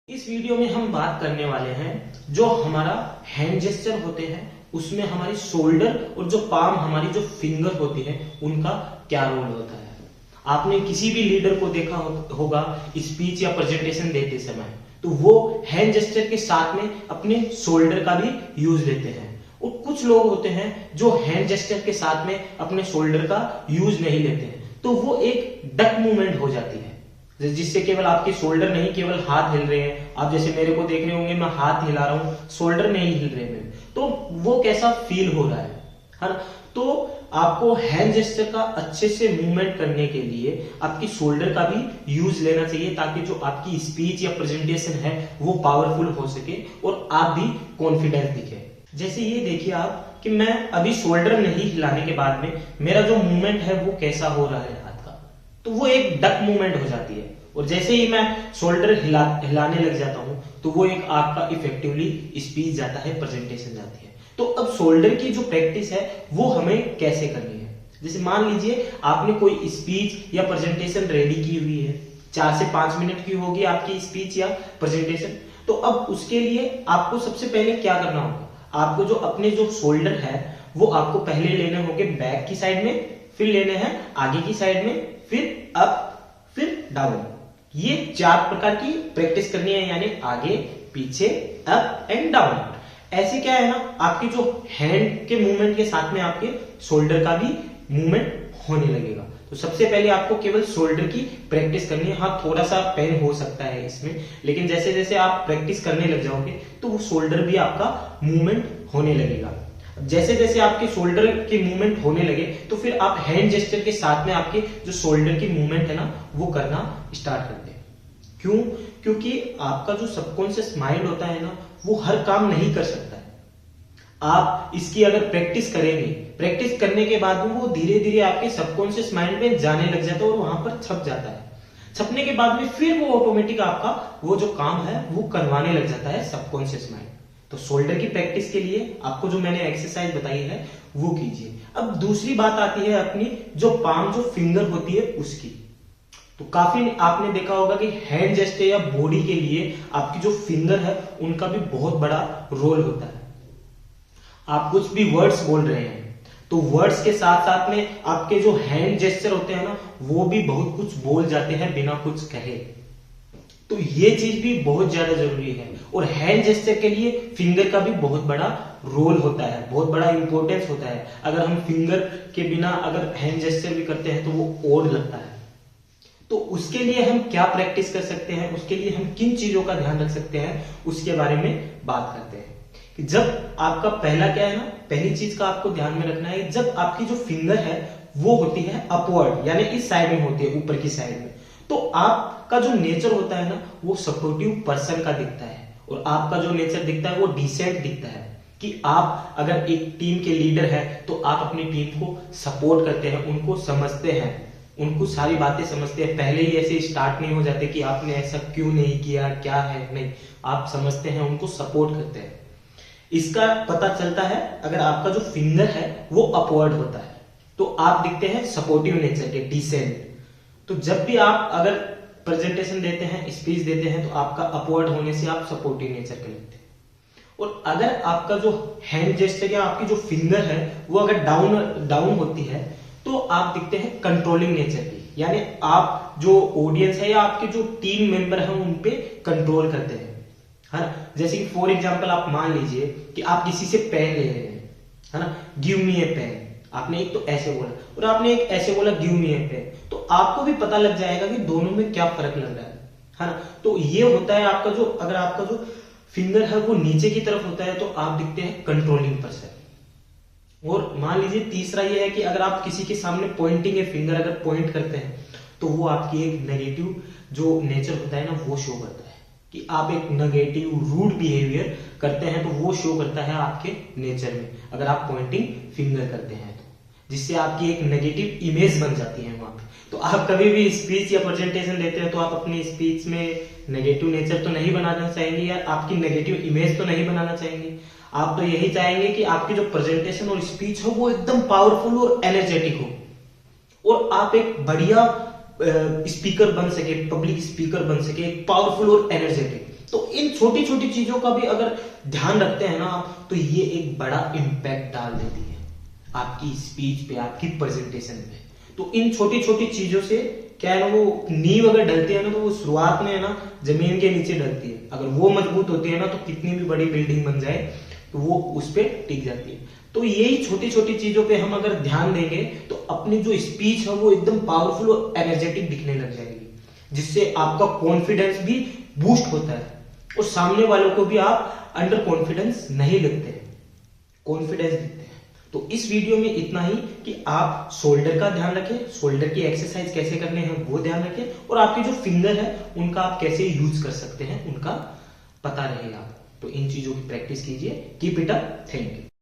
इस वीडियो में हम बात करने वाले हैं जो हमारा हैंड जेस्चर होते हैं उसमें हमारी शोल्डर और जो पाम हमारी जो फिंगर होती है उनका क्या रोल होता है। आपने किसी भी लीडर को देखा होगा स्पीच या प्रेजेंटेशन देते समय तो वो हैंड जेस्चर के साथ में अपने शोल्डर का भी यूज लेते हैं और कुछ लोग होते हैं जो हैंड जेस्चर के साथ में अपने शोल्डर का यूज नहीं लेते हैं तो वो एक डक मूवमेंट हो जाती है जिससे केवल आपके शोल्डर नहीं केवल हाथ हिल रहे हैं। आप जैसे मेरे को देख रहे होंगे मैं हाथ हिला रहा हूं शोल्डर नहीं हिल रहे मेरे, तो वो कैसा फील हो रहा है ना। तो आपको हैंड जेस्चर का अच्छे से मूवमेंट करने के लिए आपकी शोल्डर का भी यूज लेना चाहिए ताकि जो आपकी स्पीच या प्रेजेंटेशन है वो पावरफुल हो सके और आप भी कॉन्फिडेंस दिखे। जैसे ये देखिए आप कि मैं अभी शोल्डर नहीं हिलाने के बाद में मेरा जो मूवमेंट है वो कैसा हो रहा है हाथ का, तो वो एक डक मूवमेंट हो जाती है। और जैसे ही मैं शोल्डर हिलाने लग जाता हूं तो वो एक आपका इफेक्टिवली स्पीच जाता है, प्रेजेंटेशन जाती है। तो अब शोल्डर की जो प्रैक्टिस है वो हमें कैसे करनी है। जैसे मान लीजिए आपने कोई स्पीच या प्रेजेंटेशन रेडी की हुई है, 4 से 5 मिनट की होगी आपकी स्पीच या प्रेजेंटेशन। तो अब उसके लिए आपको सबसे पहले क्या करना होगा, आपको जो अपने जो शोल्डर है वो आपको पहले लेने होंगे बैक की साइड में, फिर लेने हैं आगे की साइड में, फिर अप फिर डाउन। ये 4 प्रकार की प्रैक्टिस करनी है, यानी आगे पीछे अप एंड डाउन। ऐसे क्या है ना, आपके जो हैंड के मूवमेंट के साथ में आपके शोल्डर का भी मूवमेंट होने लगेगा। तो सबसे पहले आपको केवल शोल्डर की प्रैक्टिस करनी है। हाँ, थोड़ा सा पेन हो सकता है इसमें, लेकिन जैसे जैसे आप प्रैक्टिस करने लग जाओगे तो वो शोल्डर भी आपका मूवमेंट होने लगेगा। जैसे जैसे आपके शोल्डर के मूवमेंट होने लगे तो फिर आप हैंड जेस्चर के साथ में आपके जो शोल्डर की मूवमेंट है ना वो करना स्टार्ट करते हैं। क्यों? क्योंकि आपका जो सबकॉन्शियस माइंड होता है ना वो हर काम नहीं कर सकता है। आप इसकी अगर प्रैक्टिस करेंगे, प्रैक्टिस करने के बाद में वो धीरे धीरे आपके सबकॉन्शियस माइंड में जाने लग जाता है और वहां पर छप जाता है। छपने के बाद में फिर वो ऑटोमेटिक आपका वो जो काम है वो करवाने लग जाता है सबकॉन्शियस माइंड। तो शोल्डर की प्रैक्टिस के लिए आपको जो मैंने एक्सरसाइज बताई है वो कीजिए। अब दूसरी बात आती है अपनी जो पाम जो फिंगर होती है उसकी। तो काफी आपने देखा होगा कि हैंड जेस्चर या बॉडी के लिए आपकी जो फिंगर है उनका भी बहुत बड़ा रोल होता है। आप कुछ भी वर्ड्स बोल रहे हैं तो वर्ड्स के साथ साथ में आपके जो हैंड जेस्चर होते हैं ना वो भी बहुत कुछ बोल जाते हैं बिना कुछ कहे। तो ये चीज भी बहुत ज्यादा जरूरी है और हैंड जेस्चर के लिए फिंगर का भी बहुत बड़ा रोल होता है, बहुत बड़ा इंपॉर्टेंस होता है। अगर हम फिंगर के बिना अगर हैंड जेस्चर भी करते हैं तो वो और लगता है। तो उसके लिए हम क्या प्रैक्टिस कर सकते हैं, उसके लिए हम किन चीजों का ध्यान रख सकते हैं उसके बारे में बात करते हैं। कि जब आपका पहला क्या है ना, पहली चीज का आपको ध्यान में रखना है, जब आपकी जो फिंगर है वो होती है अपवर्ड यानी इस साइड में होती है, ऊपर की साइड में, तो आपका जो नेचर होता है ना वो सपोर्टिव पर्सन का दिखता है और आपका जो नेचर दिखता है वो डिसेंट दिखता है। कि आप अगर एक टीम के लीडर है तो आप अपनी टीम को सपोर्ट करते हैं, उनको समझते हैं, उनको सारी बातें समझते हैं। पहले ही ऐसे स्टार्ट नहीं हो जाते कि आपने ऐसा क्यों नहीं किया, क्या है, नहीं, आप समझते हैं, उनको सपोर्ट करते हैं। इसका पता चलता है अगर आपका जो फिंगर है वो अपवर्ड होता है तो आप दिखते हैं सपोर्टिव नेचर के, डिसेंट। तो जब भी आप अगर प्रेजेंटेशन देते हैं, स्पीच देते हैं तो आपका अपवर्ड होने से आप सपोर्टिव नेचर के लगते हैं। और अगर आपका जो हैंड जेस्चर या आपकी जो फिंगर है वो अगर डाउन होती है तो आप दिखते हैं कंट्रोलिंग नेचर की, यानी आप जो ऑडियंस है या आपके जो टीम मेंबर है उन पे कंट्रोल करते हैं, है ना। जैसे कि फॉर एग्जांपल आप मान लीजिए कि आप किसी से पेन ले रहे हैं, है ना, गिव मी ए पेन। आपने एक तो ऐसे बोला और आपने एक ऐसे बोला गिव मी ए पेन, तो आपको भी पता लग जाएगा कि दोनों में क्या फर्क लग रहा है ना। तो ये होता है आपका जो, अगर आपका जो फिंगर है वो नीचे की तरफ होता है तो आप दिखते हैं कंट्रोलिंग पर्सन। और मान लीजिए तीसरा ये है कि अगर आप किसी के सामने पॉइंटिंग ए फिंगर अगर पॉइंट करते हैं तो वो आपकी एक नेगेटिव जो नेचर होता है ना वो शो करता है कि आप एक नेगेटिव रूड बिहेवियर करते हैं, तो वो शो करता है आपके नेचर में अगर आप पॉइंटिंग फिंगर करते हैं तो, जिससे आपकी एक नेगेटिव इमेज बन जाती है वहां पे। तो आप कभी भी स्पीच या प्रेजेंटेशन देते हैं तो आप अपनी स्पीच में नेगेटिव नेचर तो नहीं बनाना चाहेंगे या आपकी नेगेटिव इमेज तो नहीं बनाना चाहेंगे। आप तो यही चाहेंगे कि आपकी जो प्रेजेंटेशन और स्पीच हो वो एकदम पावरफुल और एनर्जेटिक हो और आप एक बढ़िया स्पीकर बन सके, पब्लिक स्पीकर बन सके, पावरफुल और एनर्जेटिक। तो इन छोटी छोटी चीजों का भी अगर ध्यान रखते हैं ना आप, तो ये एक बड़ा इम्पैक्ट डाल देती है आपकी स्पीच पे, आपकी प्रेजेंटेशन पे। तो इन छोटी छोटी चीजों से क्या है ना, वो नींव अगर डलती है ना, तो वो शुरुआत में है ना जमीन के नीचे डलती है। अगर वो मजबूत होती है ना, तो कितनी भी बड़ी बिल्डिंग बन जाए तो वो उस पर टिक जाती है। तो यही छोटी छोटी चीजों पे हम अगर ध्यान देंगे तो अपनी जो स्पीच है वो एकदम पावरफुल और एनर्जेटिक दिखने लग जाएगी, जिससे आपका कॉन्फिडेंस भी बूस्ट होता है और सामने वालों को भी आप अंडर कॉन्फिडेंस नहीं लगते हैं, कॉन्फिडेंस दिखते हैं। तो इस वीडियो में इतना ही कि आप शोल्डर का ध्यान रखें, शोल्डर की एक्सरसाइज कैसे करने हैं वो ध्यान रखें, और आपके जो फिंगर है उनका आप कैसे यूज कर सकते हैं उनका पता रहेगा। तो इन चीजों की प्रैक्टिस कीजिए। Keep it up. Thank you.